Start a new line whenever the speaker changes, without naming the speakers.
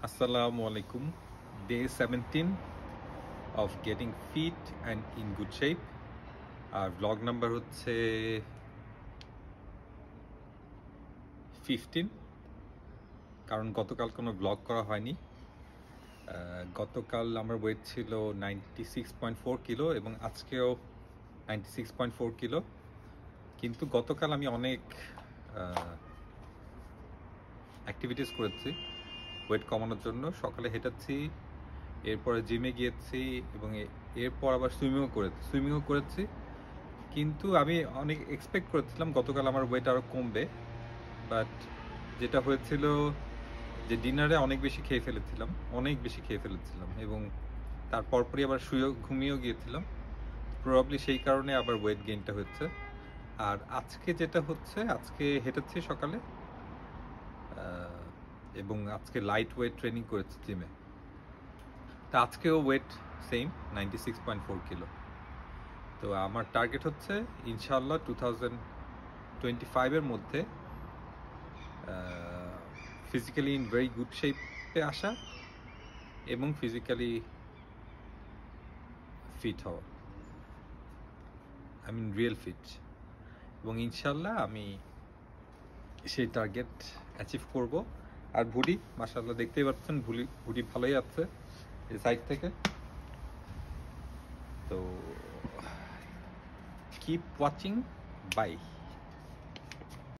Assalamu alaikum. Day 17 of getting fit and in good shape. R vlog number হচ্ছে 15, কারণ গতকাল কোনো vlog করা হয়নি। গতকাল আমার ওয়েট ছিল 96.4 কিলো এবং আজকেও 96.4 কিলো। কিন্তু গতকাল আমি অনেক অ্যাক্টিভিটিস করেছি ওয়েট কমানোর জন্য। সকালে হেঁটেছি, এরপরে জিমে গিয়েছি এবং এরপর আবার সুইমিংও করেছি। কিন্তু আমি অনেক এক্সপেক্ট করেছিলাম গতকাল আমার ওয়েট আরও কমবে, বাট যেটা হয়েছিল যে ডিনারে অনেক বেশি খেয়ে ফেলেছিলাম এবং তার পরপরই আবার ঘুমিয়েও গিয়েছিলাম। প্রবাবলি সেই কারণে আবার ওয়েট গেইনটা হচ্ছে। আর আজকে যেটা হচ্ছে, আজকে হেঁটেছি সকালে এবং আজকে লাইট ওয়েট ট্রেনিং করেছি জিমে। তা আজকেও ওয়েট সেম 96.4 কিলো। তো আমার টার্গেট হচ্ছে ইনশাআল্লাহ 2025-এর মধ্যে ফিজিক্যালি ইন ভেরি গুড শেপে আসা এবং ফিজিক্যালি ফিট হওয়া, আই মিন রিয়েল ফিট। এবং ইনশাআল্লাহ আমি সেই টার্গেট অ্যাচিভ করব। আর ভুঁড়ি মাশাআল্লাহ দেখতেই পাচ্ছেন, ভুঁড়ি ভালোই আছে এই সাইড থেকে। তো keep watching. Bye.